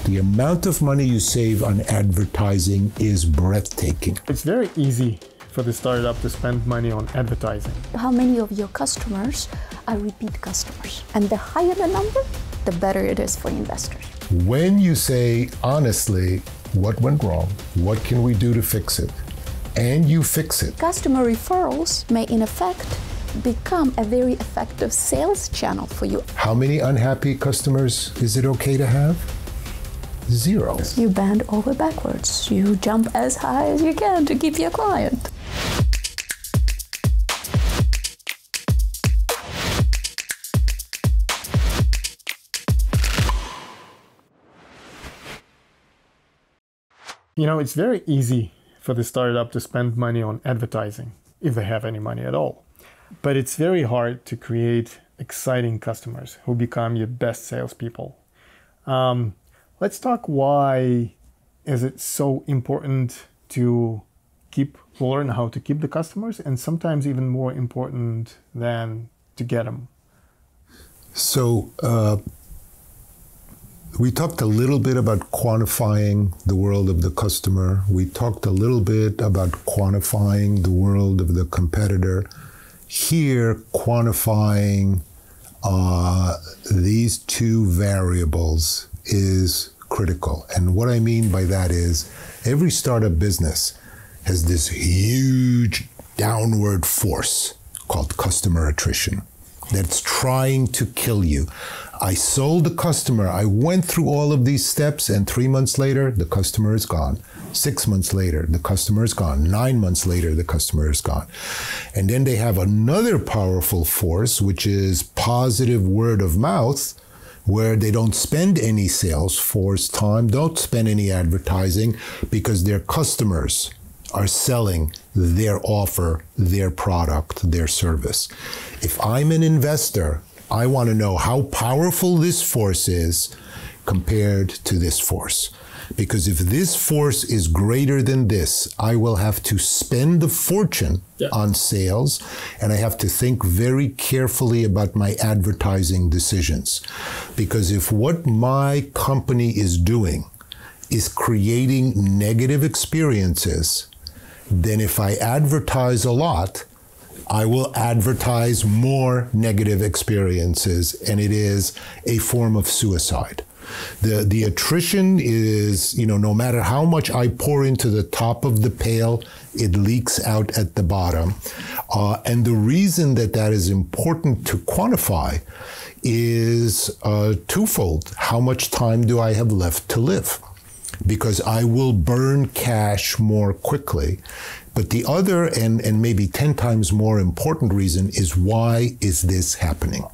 The amount of money you save on advertising is breathtaking. It's very easy for the startup to spend money on advertising. How many of your customers are repeat customers? And the higher the number, the better it is for investors. When you say, honestly, what went wrong? What can we do to fix it? And you fix it. Customer referrals may, in effect, become a very effective sales channel for you. How many unhappy customers is it okay to have? 0. You bend over backwards. You jump as high as you can to keep your client. You know, it's very easy for the startup to spend money on advertising, if they have any money at all. But it's very hard to create exciting customers who become your best salespeople. Let's talk why is it so important to learn how to keep the customers, and sometimes even more important than to get them. So we talked a little bit about quantifying the world of the customer. We talked a little bit about quantifying the world of the competitor. Here, quantifying these two variables is critical. And what I mean by that is every startup business has this huge downward force called customer attrition that's trying to kill you. I sold the customer, I went through all of these steps, and 3 months later, the customer is gone. 6 months later, the customer is gone. 9 months later, the customer is gone. And then they have another powerful force, which is positive word of mouth, where they don't spend any sales force time, don't spend any advertising, because their customers are selling their offer, their product, their service. If I'm an investor, I want to know how powerful this force is compared to this force. Because if this force is greater than this, I will have to spend a fortune on sales, and I have to think very carefully about my advertising decisions. Because if what my company is doing is creating negative experiences, then if I advertise a lot, I will advertise more negative experiences, and it is a form of suicide. The attrition is, no matter how much I pour into the top of the pail, it leaks out at the bottom. And the reason that is important to quantify is twofold. How much time do I have left to live? Because I will burn cash more quickly. But the other and maybe 10 times more important reason is, why is this happening?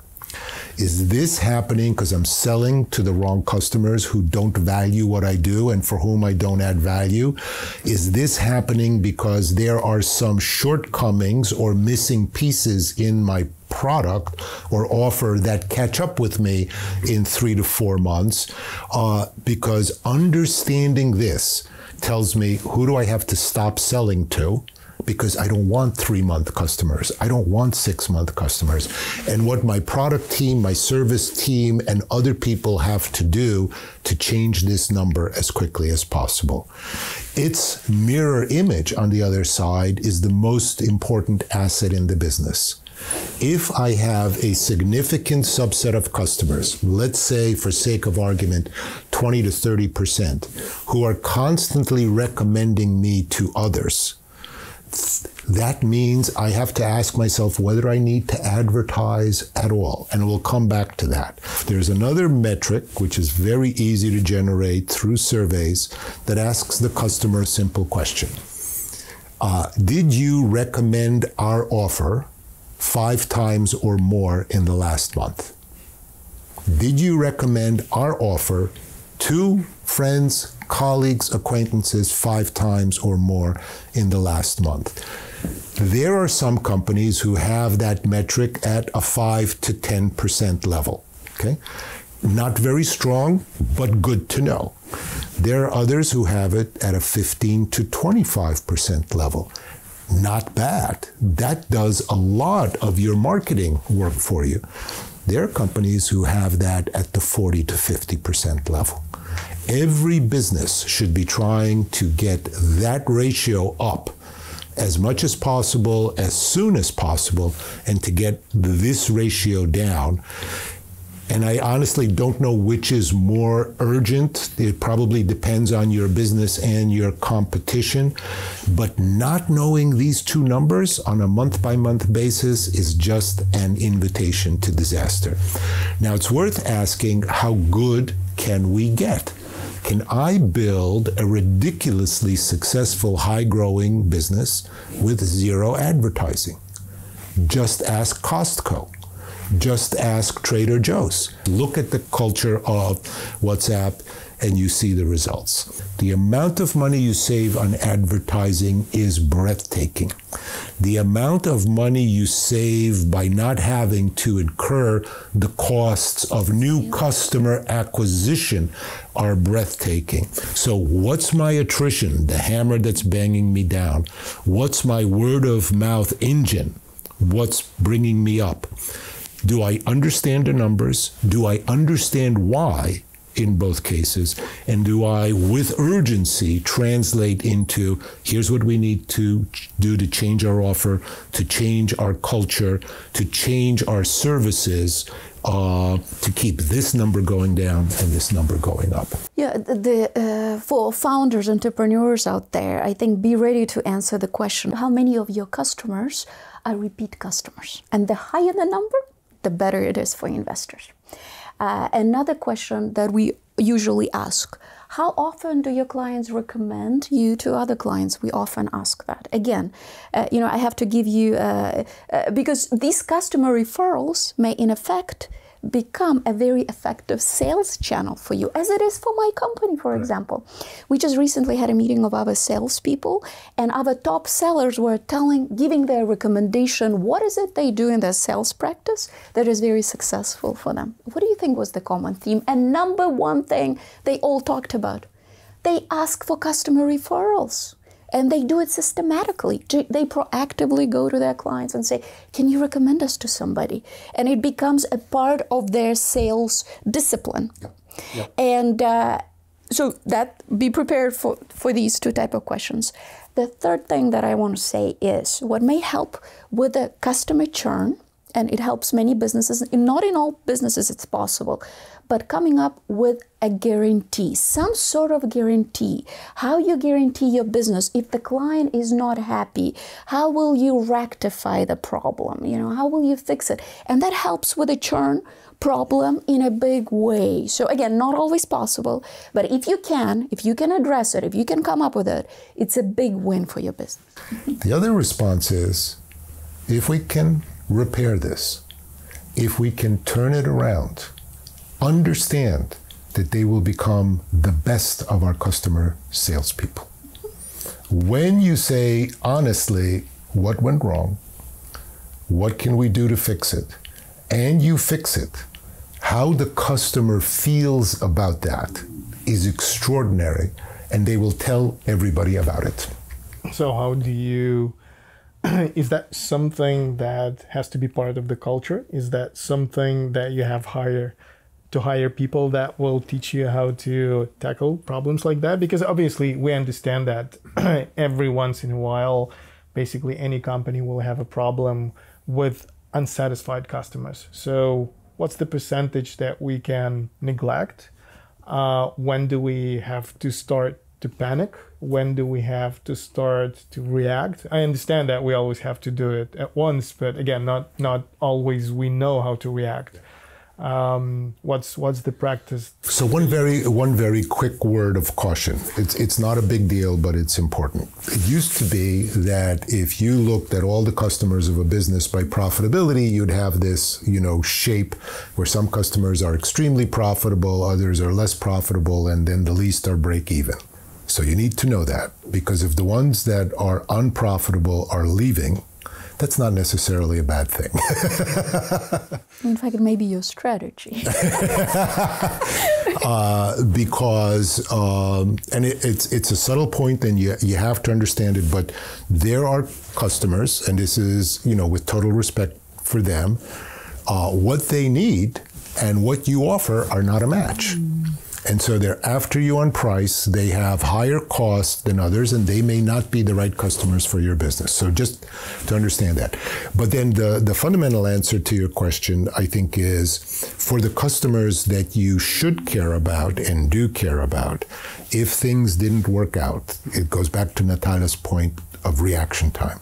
Is this happening because I'm selling to the wrong customers who don't value what I do and for whom I don't add value? Is this happening because there are some shortcomings or missing pieces in my product or offer that catch up with me in 3 to 4 months? Because understanding this tells me, who do I have to stop selling to? Because I don't want 3-month customers. I don't want 6-month customers. And what my product team, my service team, and other people have to do to change this number as quickly as possible. Its mirror image, on the other side, is the most important asset in the business. If I have a significant subset of customers, let's say for sake of argument, 20 to 30%, who are constantly recommending me to others, that means I have to ask myself whether I need to advertise at all. And we'll come back to that. There's another metric, which is very easy to generate through surveys, that asks the customer a simple question. Did you recommend our offer 5 times or more in the last month? Did you recommend our offer to friends, colleagues, acquaintances 5 times or more in the last month? There are some companies who have that metric at a 5 to 10% level, okay? Not very strong, but good to know. There are others who have it at a 15 to 25% level. Not bad. That does a lot of your marketing work for you. There are companies who have that at the 40 to 50% level. Every business should be trying to get that ratio up as much as possible, as soon as possible, and to get this ratio down. And I honestly don't know which is more urgent. It probably depends on your business and your competition. But not knowing these two numbers on a month-by-month basis is just an invitation to disaster. Now, it's worth asking, how good can we get? Can I build a ridiculously successful, high-growing business with zero advertising? Just ask Costco. Just ask Trader Joe's. Look at the culture of WhatsApp and you see the results. The amount of money you save on advertising is breathtaking. The amount of money you save by not having to incur the costs of new customer acquisition are breathtaking. So what's my attrition, the hammer that's banging me down? What's my word of mouth engine? What's bringing me up? Do I understand the numbers? Do I understand why in both cases? And do I, with urgency, translate into, here's what we need to do to change our offer, to change our culture, to change our services, to keep this number going down and this number going up? Yeah, for founders, entrepreneurs out there, I think be ready to answer the question, how many of your customers are repeat customers? And the higher the number, the better it is for investors. Another question that we usually ask, how often do your clients recommend you to other clients? We often ask that. Again, I have to give you, because these customer referrals may in effect become a very effective sales channel for you, as it is for my company, for example. We just recently had a meeting of our salespeople, and our top sellers were giving their recommendation, what is it they do in their sales practice that is very successful for them. What do you think was the common theme? And number one thing they all talked about, they ask for customer referrals. And they do it systematically. They proactively go to their clients and say, can you recommend us to somebody? And it becomes a part of their sales discipline. Yep. And so be prepared for these two types of questions. The third thing that I want to say is what may help with the customer churn, and it helps many businesses, not in all businesses it's possible, but coming up with a guarantee, some sort of guarantee. How you guarantee your business if the client is not happy? How will you rectify the problem? How will you fix it? And that helps with the churn problem in a big way. So again, not always possible, but if you can address it, if you can come up with it, it's a big win for your business. The other response is, if we can repair this, if we can turn it around, understand that they will become the best of our customer salespeople. When you say, honestly, what went wrong? What can we do to fix it? And you fix it, how the customer feels about that is extraordinary, and they will tell everybody about it. So how do you, is that something that has to be part of the culture? Is that something that you have to hire people that will teach you how to tackle problems like that? Because obviously we understand that every once in a while, basically any company will have a problem with unsatisfied customers. So what's the percentage that we can neglect? When do we have to start to panic? When do we have to start to react? I understand that we always have to do it at once, but again, not always we know how to react. What's the practice? So one very quick word of caution. It's not a big deal, but it's important. It used to be that if you looked at all the customers of a business by profitability, you'd have this, shape where some customers are extremely profitable, others are less profitable, and then the least are break even. So you need to know that, because if the ones that are unprofitable are leaving, that's not necessarily a bad thing. In fact, it may be your strategy. Because, and it's a subtle point, and you have to understand it, but there are customers, and this is, with total respect for them, what they need and what you offer are not a match. And so they're after you on price, they have higher costs than others, and they may not be the right customers for your business. So just to understand that. But then the fundamental answer to your question, I think, is for the customers that you should care about and do care about, if things didn't work out, it goes back to Natalia's point of reaction time.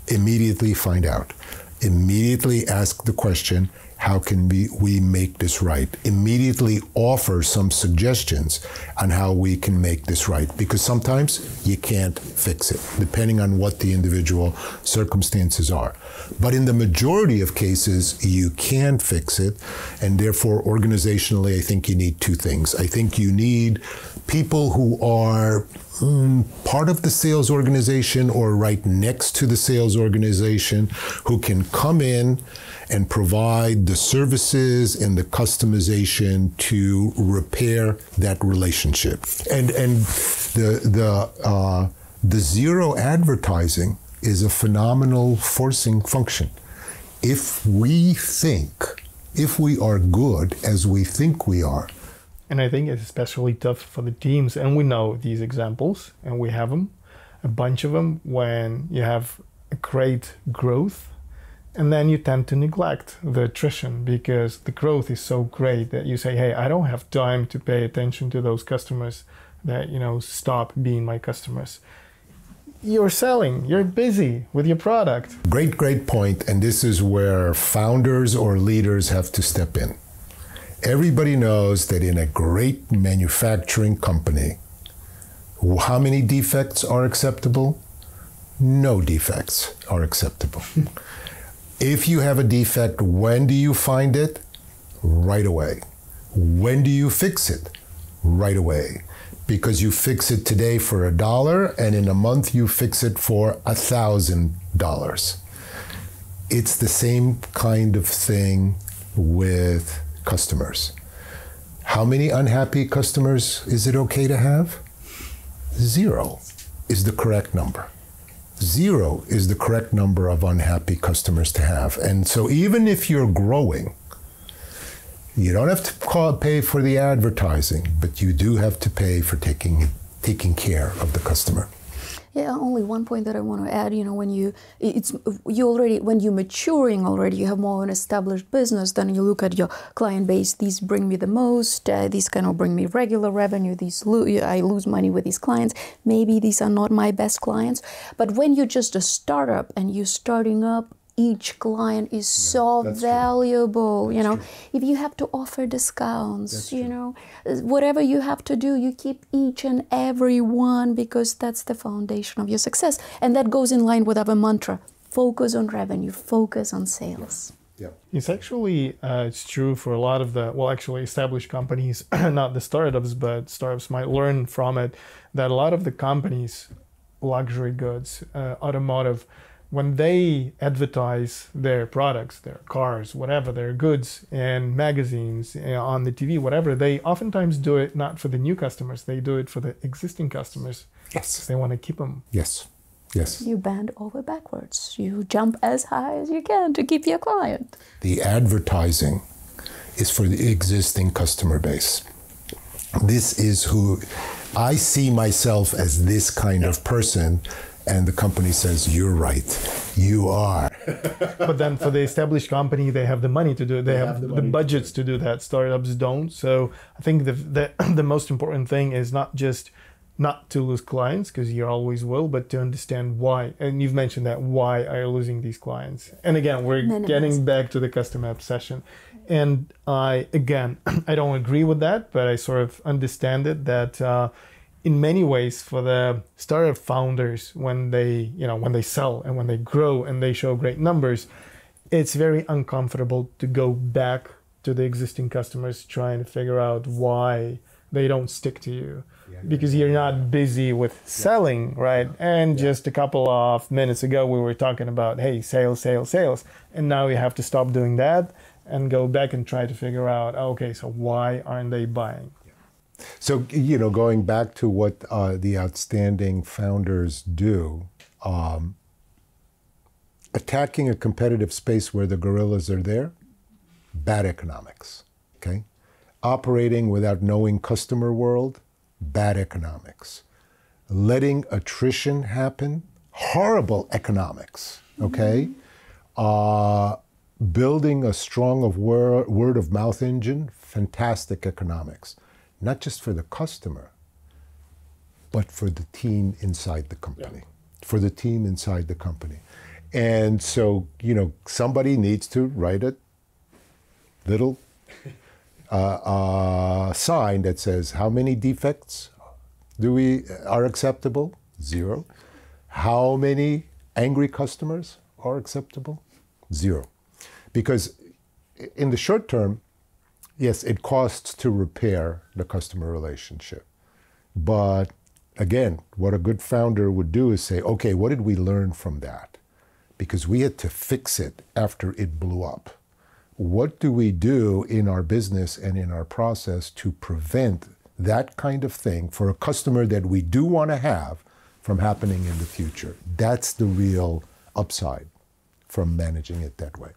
Immediately find out. Immediately ask the question, how can we make this right? Immediately offer some suggestions on how we can make this right. Because sometimes you can't fix it, depending on what the individual circumstances are. But in the majority of cases, you can fix it. And therefore, organizationally, I think you need two things. I think you need people who are part of the sales organization or right next to the sales organization who can come in and provide the services and the customization to repair that relationship. And the zero advertising is a phenomenal forcing function. If we are good as we think we are. And I think it's especially tough for the teams, and we know these examples, and we have them, a bunch of them, when you have a great growth, and then you tend to neglect the attrition because the growth is so great that you say, hey, I don't have time to pay attention to those customers that, stop being my customers. You're selling, you're busy with your product. Great point, and this is where founders or leaders have to step in. Everybody knows that in a great manufacturing company, how many defects are acceptable? No defects are acceptable. If you have a defect, when do you find it? Right away. When do you fix it? Right away. Because you fix it today for $1, and in a month you fix it for $1,000. It's the same kind of thing with customers. How many unhappy customers is it okay to have? 0 is the correct number. 0 is the correct number of unhappy customers to have. And so even if you're growing, you don't have to pay for the advertising, but you do have to pay for taking care of the customer. Yeah, only one point that I want to add, when when you're maturing already, you have more of an established business, then you look at your client base, these bring me the most, these kind of bring me regular revenue, I lose money with these clients, maybe these are not my best clients. But when you're just a startup and you're starting up, each client is so valuable, If you have to offer discounts, whatever you have to do, you keep each and every one because that's the foundation of your success. And that goes in line with our mantra, focus on revenue, focus on sales. Yeah. It's actually, it's true for a lot of established companies, not the startups, but startups might learn from it, that a lot of the companies, luxury goods, automotive, when they advertise their products, their cars, whatever, their goods in magazines, on the TV, whatever, they oftentimes do it not for the new customers, they do it for the existing customers. Yes. They want to keep them. Yes. You bend over backwards. You jump as high as you can to keep your client. The advertising is for the existing customer base. This is who I see myself as, this kind of person. And the company says, you're right, you are. But then for the established company, they have the money to do it. They have the budgets to do that. Startups don't. So I think the most important thing is not just not to lose clients, because you always will, but to understand why. And you've mentioned that, why are you losing these clients? And again, we're getting back to the customer obsession. And I don't agree with that, but I sort of understand it, that in many ways, for the startup founders, when they sell and when they grow and they show great numbers, it's very uncomfortable to go back to the existing customers trying to figure out why they don't stick to you, because you're not busy with selling, right? And just a couple of minutes ago, we were talking about, hey, sales, and now you have to stop doing that and go back and try to figure out, okay, so why aren't they buying? So, going back to what the outstanding founders do, attacking a competitive space where the gorillas are there, bad economics, okay? operating without knowing customer world, bad economics. Letting attrition happen, horrible economics, okay? Building a strong word of mouth engine, fantastic economics. Not just for the customer, but for the team inside the company. For the team inside the company. And so, you know, somebody needs to write a little sign that says how many defects are acceptable? 0. How many angry customers are acceptable? 0. Because in the short term, yes, it costs to repair the customer relationship. But again, what a good founder would do is say, okay, what did we learn from that? Because we had to fix it after it blew up. What do we do in our business and in our process to prevent that kind of thing for a customer that we do want to have from happening in the future? That's the real upside from managing it that way.